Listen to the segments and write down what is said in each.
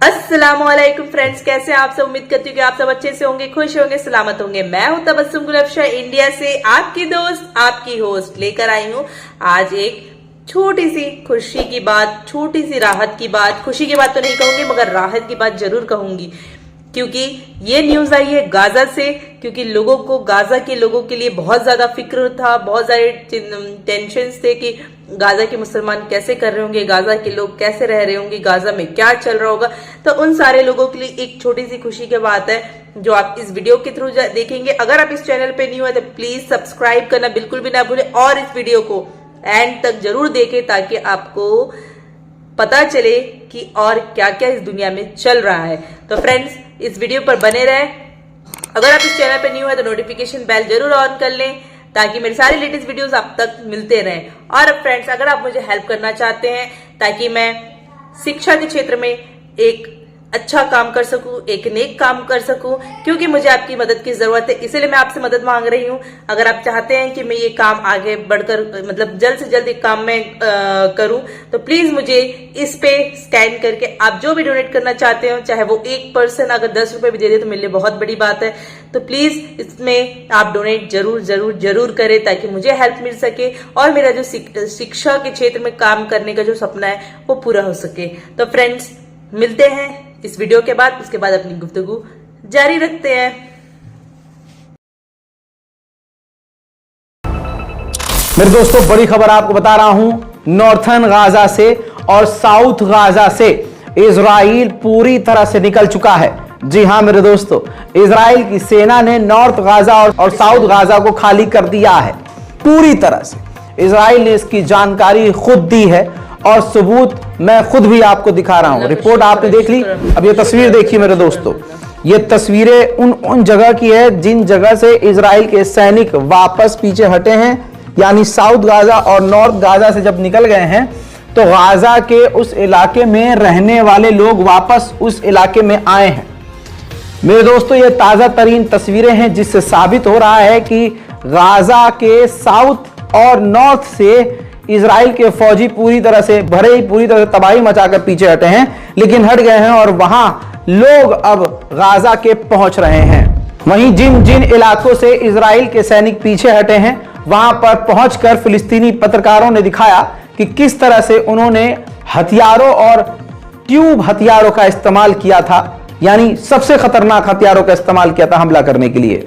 अस्सलामुअलैकुम फ्रेंड्स, कैसे हैं आप सब। उम्मीद करती हूँ कि आप सब अच्छे से होंगे, खुश होंगे, सलामत होंगे। मैं हूं तबस्सुम गुल अफशा इंडिया से, आपकी दोस्त, आपकी होस्ट लेकर आई हूँ आज एक छोटी सी खुशी की बात, छोटी सी राहत की बात। खुशी की बात तो नहीं कहूंगी मगर राहत की बात जरूर कहूंगी, क्योंकि ये न्यूज आई है गाजा से। क्योंकि लोगों को, गाजा के लोगों के लिए बहुत ज्यादा फिक्र था, बहुत सारे टेंशन थे कि गाजा के मुसलमान कैसे कर रहे होंगे, गाजा के लोग कैसे रह रहे होंगे, गाजा में क्या चल रहा होगा। तो उन सारे लोगों के लिए एक छोटी सी खुशी की बात है जो आप इस वीडियो के थ्रू देखेंगे। अगर आप इस चैनल पे न्यू है तो प्लीज सब्सक्राइब करना बिल्कुल भी ना भूलें और इस वीडियो को एंड तक जरूर देखें ताकि आपको पता चले कि और क्या क्या इस दुनिया में चल रहा है। तो फ्रेंड्स, इस वीडियो पर बने रहें। अगर आप इस चैनल पर न्यू है तो नोटिफिकेशन बेल जरूर ऑन कर लें ताकि मेरे सारे लेटेस्ट वीडियोस आप तक मिलते रहें। और फ्रेंड्स, अगर आप मुझे हेल्प करना चाहते हैं ताकि मैं शिक्षा के क्षेत्र में एक अच्छा काम कर सकूं, एक नेक काम कर सकूं, क्योंकि मुझे आपकी मदद की जरूरत है, इसीलिए मैं आपसे मदद मांग रही हूं। अगर आप चाहते हैं कि मैं ये काम आगे बढ़कर मतलब जल्द से जल्द एक काम में करूं तो प्लीज मुझे इस पे स्कैन करके आप जो भी डोनेट करना चाहते हो, चाहे वो एक पर्सन अगर 10 रुपए भी दे दे तो मेरे लिए बहुत बड़ी बात है। तो प्लीज इसमें आप डोनेट जरूर जरूर जरूर करें ताकि मुझे हेल्प मिल सके और मेरा जो शिक्षा के क्षेत्र में काम करने का जो सपना है वो पूरा हो सके। तो फ्रेंड्स, मिलते हैं इस वीडियो के बाद, उसके बाद अपनी गुफ्तगू जारी रखते हैं। मेरे दोस्तों, बड़ी खबर आपको बता रहा हूं नॉर्थर्न गाजा से और साउथ गाजा से इजराइल पूरी तरह से निकल चुका है। जी हां मेरे दोस्तों, इजराइल की सेना ने नॉर्थ गाजा और साउथ गाजा को खाली कर दिया है पूरी तरह से। इजराइल ने इसकी जानकारी खुद दी है और सबूत मैं खुद भी आपको दिखा रहा हूं। रिपोर्ट आपने देख ली। अब ये तस्वीर देखिए मेरे दोस्तों, ये तस्वीरें उन जगह की है जिन जगह से इजराइल के सैनिक वापस पीछे हटे हैं, यानी साउथ गाजा और नॉर्थ गाजा से जब निकल गए हैं तो गाजा के उस इलाके में रहने वाले लोग वापस उस इलाके में आए हैं। मेरे दोस्तों, ये ताजा तरीन तस्वीरें हैं जिससे साबित हो रहा है कि गाजा के साउथ और नॉर्थ से इजराइल के फौजी पूरी तरह से तबाही मचाकर पीछे हटे हैं, लेकिन हट गए हैं और वहां लोग अब गाजा के पहुंच रहे हैं। वहीं जिन जिन इलाकों से इजराइल के सैनिक पीछे हटे हैं वहां पर पहुंचकर फिलिस्तीनी पत्रकारों ने दिखाया कि किस तरह से उन्होंने हथियारों और ट्यूब हथियारों का इस्तेमाल किया था, यानी सबसे खतरनाक हथियारों का इस्तेमाल किया था हमला करने के लिए।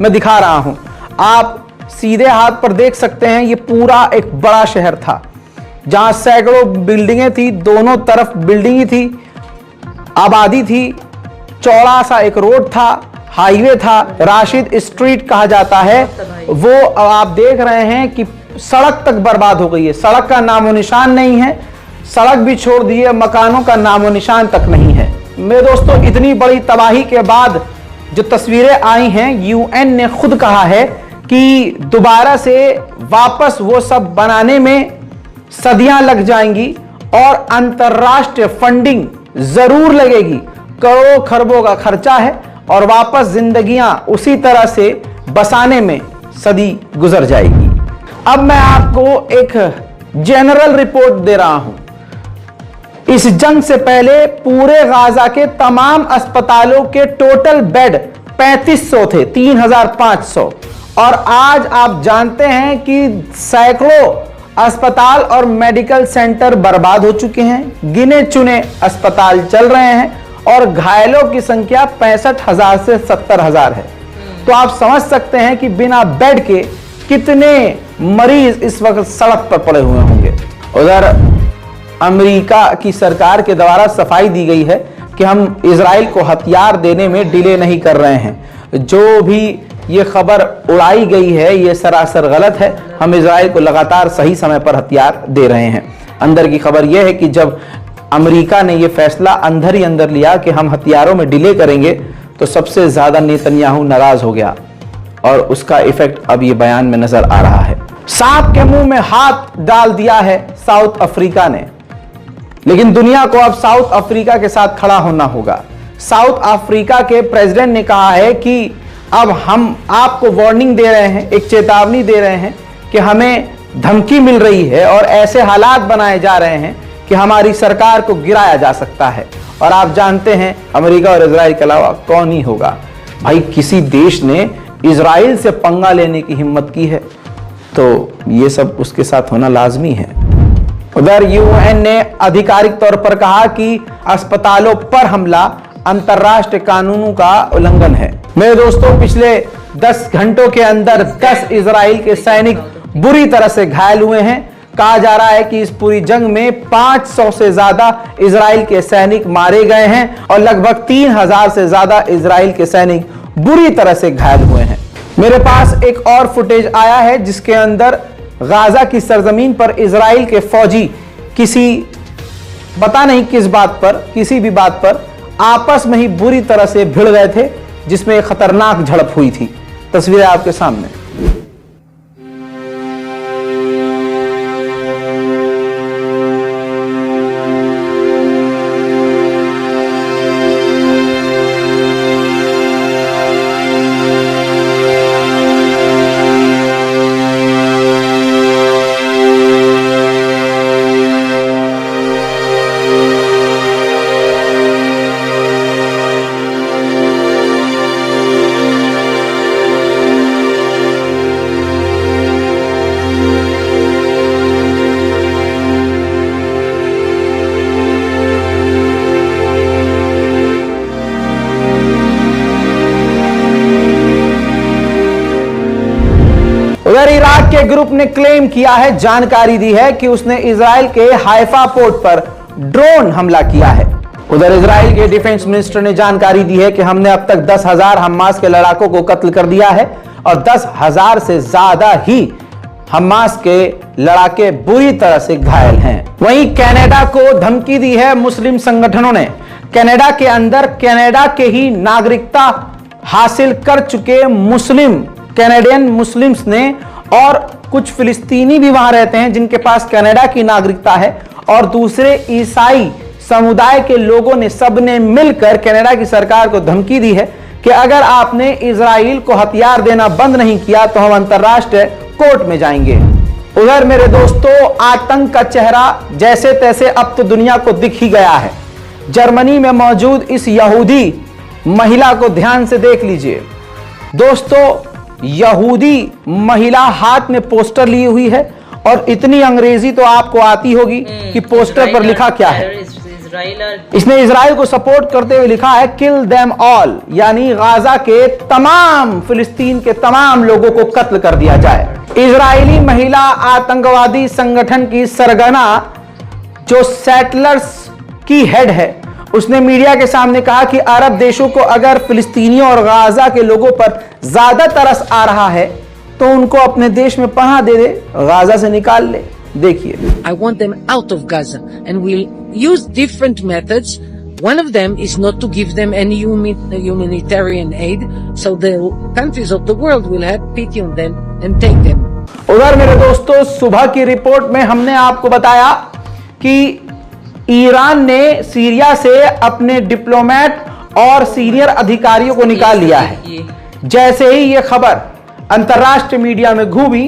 मैं दिखा रहा हूं। आप सीधे हाथ पर देख सकते हैं ये पूरा एक बड़ा शहर था जहां सैकड़ों बिल्डिंगें थी, दोनों तरफ बिल्डिंग ही थी, आबादी थी, चौड़ा सा एक रोड था, हाईवे था, राशिद स्ट्रीट कहा जाता है। वो आप देख रहे हैं कि सड़क तक बर्बाद हो गई है, सड़क का नामो निशान नहीं है, सड़क भी छोड़ दी है, मकानों का नामो निशान तक नहीं है। मेरे दोस्तों, इतनी बड़ी तबाही के बाद जो तस्वीरें आई हैं, यूएन ने खुद कहा है कि दोबारा से वापस वो सब बनाने में सदियां लग जाएंगी और अंतरराष्ट्रीय फंडिंग जरूर लगेगी, करोड़ों खरबों का खर्चा है और वापस जिंदगियां उसी तरह से बसाने में सदी गुजर जाएगी। अब मैं आपको एक जनरल रिपोर्ट दे रहा हूं। इस जंग से पहले पूरे गाजा के तमाम अस्पतालों के टोटल बेड 3500 थे, 3500, और आज आप जानते हैं कि सैकड़ों अस्पताल और मेडिकल सेंटर बर्बाद हो चुके हैं, गिने चुने अस्पताल चल रहे हैं और घायलों की संख्या 65,000 से 70,000 है। तो आप समझ सकते हैं कि बिना बेड के कितने मरीज इस वक्त सड़क पर पड़े हुए होंगे। उधर अमेरिका की सरकार के द्वारा सफाई दी गई है कि हम इजराइल को हथियार देने में डिले नहीं कर रहे हैं। जो भी ये खबर उड़ाई गई है, ये सरासर गलत है। हम इजराइल को लगातार सही समय पर हथियार दे रहे हैं। अंदर की खबर यह है कि जब अमेरिका ने यह फैसला अंदर ही अंदर लिया कि हम हथियारों में डिले करेंगे, तो सबसे ज्यादा नेतन्याहू नाराज हो गया और उसका इफेक्ट अब ये बयान में नजर आ रहा है। सांप के मुंह में हाथ डाल दिया है साउथ अफ्रीका ने, लेकिन दुनिया को अब साउथ अफ्रीका के साथ खड़ा होना होगा। साउथ अफ्रीका के प्रेसिडेंट ने कहा है कि अब हम आपको वार्निंग दे रहे हैं, एक चेतावनी दे रहे हैं कि हमें धमकी मिल रही है और ऐसे हालात बनाए जा रहे हैं कि हमारी सरकार को गिराया जा सकता है। और आप जानते हैं अमेरिका और इजराइल के अलावा कौन ही होगा। भाई किसी देश ने इजराइल से पंगा लेने की हिम्मत की है तो ये सब उसके साथ होना लाजमी है। उधर यूएन ने आधिकारिक तौर पर कहा कि अस्पतालों पर हमला अंतर्राष्ट्रीय कानूनों का उल्लंघन है। मेरे दोस्तों, पिछले 10 घंटों के अंदर 10 इजराइल के सैनिक बुरी तरह से घायल हुए हैं। कहा जा रहा है कि इस पूरी जंग में 500 से ज्यादा इजराइल के सैनिक मारे गए हैं और लगभग 3000 से ज्यादा इजराइल के सैनिक बुरी तरह से घायल हुए हैं। मेरे पास एक और फुटेज आया है जिसके अंदर गाजा की सरजमीन पर इजराइल के फौजी किसी पता नहीं किस बात पर, किसी भी बात पर आपस में ही बुरी तरह से भिड़ गए थे, जिसमें एक खतरनाक झड़प हुई थी। तस्वीरें आपके सामने। उधर इराक के ग्रुप ने क्लेम किया है, जानकारी दी है कि उसने इजराइल के हाइफा पोर्ट पर ड्रोन हमला किया है। उधर इजराइल के डिफेंस मिनिस्टर ने जानकारी दी है कि हमने अब तक 10,000 हमास के लड़ाकों को कत्ल कर दिया है और 10,000 से ज्यादा ही हमास के लड़ाके बुरी तरह से घायल हैं। वहीं कनाडा को धमकी दी है मुस्लिम संगठनों ने। कनाडा के अंदर कनाडा के ही नागरिकता हासिल कर चुके मुस्लिम कैनेडियन मुस्लिम्स ने और कुछ फिलिस्तीनी भी वहां रहते हैं जिनके पास कनाडा की नागरिकता है और दूसरे ईसाई समुदाय के लोगों ने सबने मिलकर कनाडा की सरकार को धमकी दी है कि अगर आपने इजराइल को हथियार देना बंद नहीं किया तो हम अंतर्राष्ट्रीय कोर्ट में जाएंगे। उधर मेरे दोस्तों, आतंक का चेहरा जैसे तैसे अब तो दुनिया को दिख ही गया है। जर्मनी में मौजूद इस यहूदी महिला को ध्यान से देख लीजिए दोस्तों। यहूदी महिला हाथ में पोस्टर ली हुई है और इतनी अंग्रेजी तो आपको आती होगी कि पोस्टर पर लिखा क्या है। इसने इजराइल को सपोर्ट करते हुए लिखा है किल देम ऑल, यानी गाजा के तमाम, फिलिस्तीन के तमाम लोगों को कत्ल कर दिया जाए। इजरायली महिला आतंकवादी संगठन की सरगना जो सेटलर्स की हेड है, उसने मीडिया के सामने कहा कि अरब देशों को अगर फिलिस्तीनियों और गाजा के लोगों पर ज्यादा तरस आ रहा है तो उनको अपने देश में पनाह दे दे, गाजा से निकाल ले। देखिए, I want them out of Gaza and we'll use different methods. One of them is not to give them any humanitarian aid, so the countries of the world will have pity on them and take them. उधर मेरे दोस्तों, सुबह की report में हमने आपको बताया कि ईरान ने सीरिया से अपने डिप्लोमेट और सीनियर अधिकारियों को निकाल लिया है। जैसे ही यह खबर अंतर्राष्ट्रीय मीडिया में घूमी,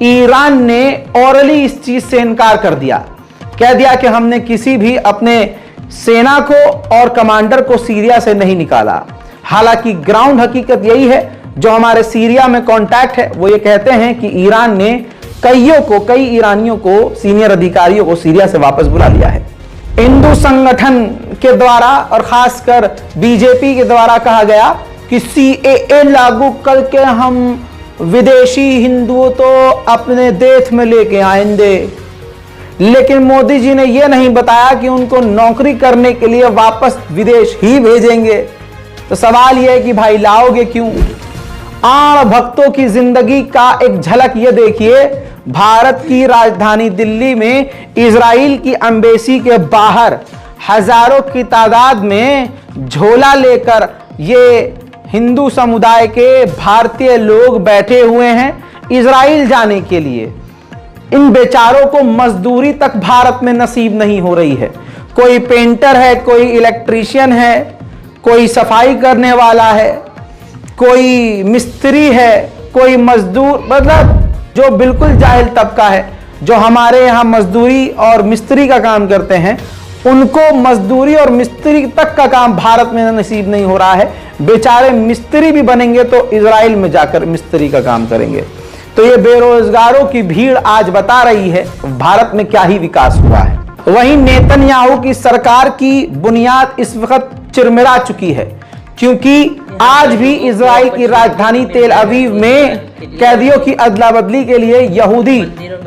ईरान ने ओरली इस चीज से इनकार कर दिया, कह दिया कि हमने किसी भी अपने सेना को और कमांडर को सीरिया से नहीं निकाला। हालांकि ग्राउंड हकीकत यही है, जो हमारे सीरिया में कांटेक्ट है वो ये कहते हैं कि ईरान ने कई ईरानियों को, सीनियर अधिकारियों को सीरिया से वापस बुला लिया है। हिंदू संगठन के द्वारा और खासकर बीजेपी के द्वारा कहा गया कि सीएए लागू करके हम विदेशी हिंदुओं तो अपने देश में लेके आएंगे, लेकिन मोदी जी ने यह नहीं बताया कि उनको नौकरी करने के लिए वापस विदेश ही भेजेंगे। तो सवाल यह है कि भाई लाओगे क्यों? आण भक्तों की जिंदगी का एक झलक ये देखिए। भारत की राजधानी दिल्ली में इजराइल की एम्बेसी के बाहर हजारों की तादाद में झोला लेकर ये हिंदू समुदाय के भारतीय लोग बैठे हुए हैं इजराइल जाने के लिए। इन बेचारों को मजदूरी तक भारत में नसीब नहीं हो रही है। कोई पेंटर है, कोई इलेक्ट्रीशियन है, कोई सफाई करने वाला है, कोई मिस्त्री है, कोई मजदूर, मतलब जो बिल्कुल जाहिल तबका है जो हमारे यहां मजदूरी और मिस्त्री का काम करते हैं, उनको मजदूरी और मिस्त्री तक का काम भारत में नसीब नहीं हो रहा है। बेचारे मिस्त्री भी बनेंगे तो इजराइल में जाकर मिस्त्री का काम करेंगे। तो ये बेरोजगारों की भीड़ आज बता रही है भारत में क्या ही विकास हुआ है। वहीं नेतन्याहू की सरकार की बुनियाद इस वक्त चिरमिरा चुकी है, क्योंकि आज भी इजराइल की राजधानी तेल अवीव में कैदियों की अदला बदली के लिए यहूदी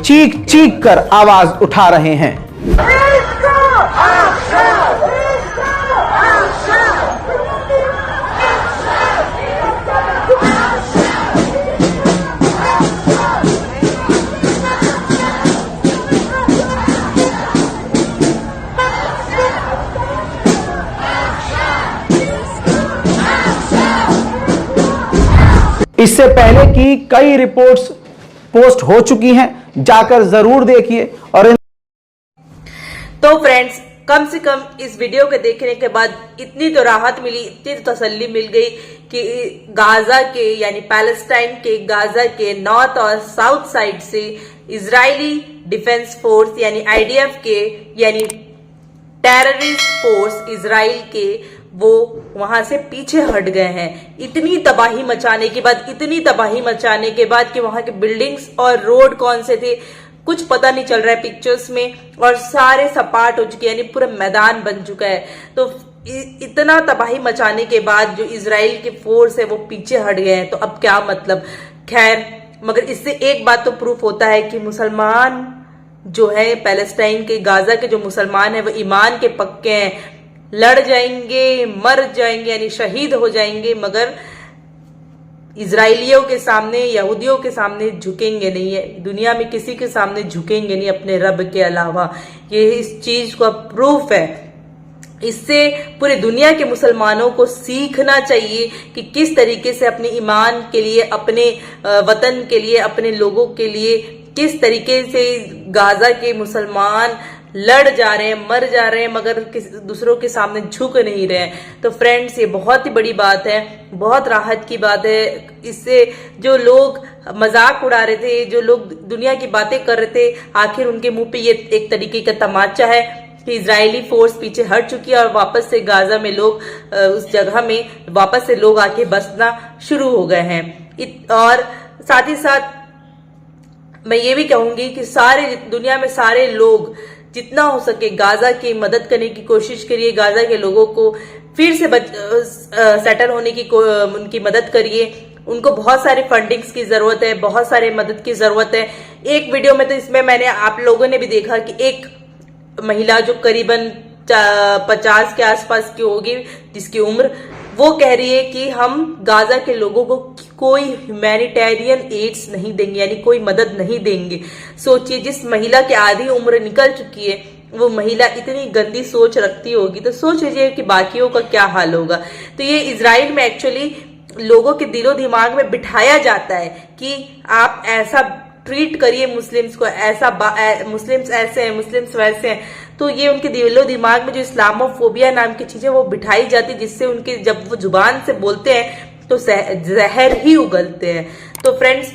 चीख चीख कर आवाज उठा रहे हैं। इससे पहले की कई रिपोर्ट्स पोस्ट हो चुकी हैं, जाकर जरूर देखिए। और तो फ्रेंड्स, कम से कम इस वीडियो के देखने के बाद इतनी तो राहत मिली, इतनी तो तसल्ली मिल गई कि गाजा के यानी पैलेस्टाइन के गाजा के नॉर्थ और साउथ साइड से इजरायली डिफेंस फोर्स यानी आईडीएफ के यानी टेररिस्ट फोर्स इजराइल के वो वहां से पीछे हट गए हैं। इतनी तबाही मचाने के बाद, इतनी तबाही मचाने के बाद कि वहां के बिल्डिंग्स और रोड कौन से थे कुछ पता नहीं चल रहा है पिक्चर्स में, और सारे सपाट हो चुके यानी पूरा मैदान बन चुका है। तो इतना तबाही मचाने के बाद जो इजराइल के फोर्स है वो पीछे हट गए हैं, तो अब क्या मतलब। खैर, मगर इससे एक बात तो प्रूफ होता है कि मुसलमान जो है पैलेस्टाइन के गाजा के जो मुसलमान है वो ईमान के पक्के हैं, लड़ जाएंगे, मर जाएंगे यानी शहीद हो जाएंगे, मगर इजराइलियों के सामने, यहूदियों के सामने झुकेंगे नहीं है। दुनिया में किसी के सामने झुकेंगे नहीं अपने रब के अलावा। ये इस चीज का प्रूफ है। इससे पूरी दुनिया के मुसलमानों को सीखना चाहिए कि किस तरीके से अपने ईमान के लिए, अपने वतन के लिए, अपने लोगों के लिए किस तरीके से गाजा के मुसलमान लड़ जा रहे हैं, मर जा रहे हैं, मगर दूसरों के सामने झुक नहीं रहे हैं। तो फ्रेंड्स, ये बहुत ही बड़ी बात है, बहुत राहत की बात है। इससे जो लोग मजाक उड़ा रहे थे, जो लोग दुनिया की बातें कर रहे थे, आखिर उनके मुंह पे ये एक तरीके का तमाचा है कि इजरायली फोर्स पीछे हट चुकी है और वापस से गाजा में लोग, उस जगह में वापस से लोग आके बसना शुरू हो गए हैं। और साथ ही साथ मैं ये भी कहूंगी कि सारे दुनिया में सारे लोग जितना हो सके गाजा की मदद करने की कोशिश करिए। गाजा के लोगों को फिर से सेटल होने की उनकी मदद करिए। उनको बहुत सारे फंडिंग्स की जरूरत है, बहुत सारे मदद की जरूरत है। एक वीडियो में तो इसमें मैंने आप लोगों ने भी देखा कि एक महिला जो करीबन 50 के आसपास की होगी, जिसकी उम्र, वो कह रही है कि हम गाजा के लोगों को कोई ह्यूमैनिटेरियन एड्स नहीं देंगे, यानी कोई मदद नहीं देंगे। सोचिए, जिस महिला की आधी उम्र निकल चुकी है, वो महिला इतनी गंदी सोच रखती होगी, तो सोच लीजिए कि बाकियों का क्या हाल होगा। तो ये इजराइल में एक्चुअली लोगों के दिलो दिमाग में बिठाया जाता है कि आप ऐसा ट्रीट करिए मुस्लिम्स को, ऐसा मुस्लिम्स ऐसे हैं, मुस्लिम्स वैसे हैं। तो ये उनके दिलो दिमाग में जो इस्लामोफोबिया नाम की चीजें वो बिठाई जाती, जिससे उनके जब वो जुबान से बोलते हैं तो जहर ही उगलते हैं। तो फ्रेंड्स,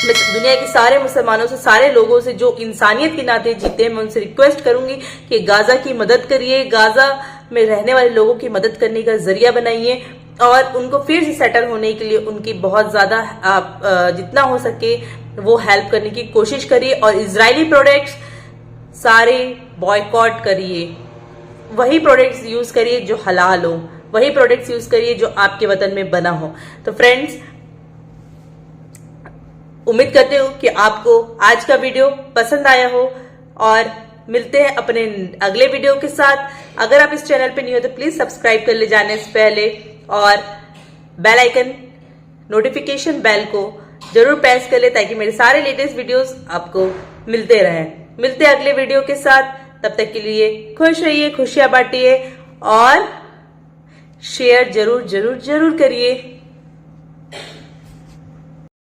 मैं दुनिया के सारे मुसलमानों से, सारे लोगों से जो इंसानियत के नाते जीते हैं, मैं उनसे रिक्वेस्ट करूंगी कि गाजा की मदद करिए, गाजा में रहने वाले लोगों की मदद करने का जरिया बनाइए और उनको फिर से सेटल होने के लिए उनकी बहुत ज्यादा जितना हो सके वो हेल्प करने की कोशिश करिए। और इजरायली प्रोडक्ट्स सारे बॉयकॉट करिए, वही प्रोडक्ट्स यूज करिए जो हलाल हो, वही प्रोडक्ट्स यूज करिए जो आपके वतन में बना हो। तो फ्रेंड्स, उम्मीद करते हो कि आपको आज का वीडियो पसंद आया हो और मिलते हैं अपने अगले वीडियो के साथ। अगर आप इस चैनल पे नहीं हो तो प्लीज सब्सक्राइब कर ले जाने से पहले और बेल आइकन नोटिफिकेशन बेल को जरूर प्रेस कर ले ताकि मेरे सारे लेटेस्ट वीडियोस आपको मिलते रहें। मिलते हैं अगले वीडियो के साथ, तब तक के लिए खुश रहिए, खुशियां बांटिए और शेयर जरूर जरूर जरूर करिए।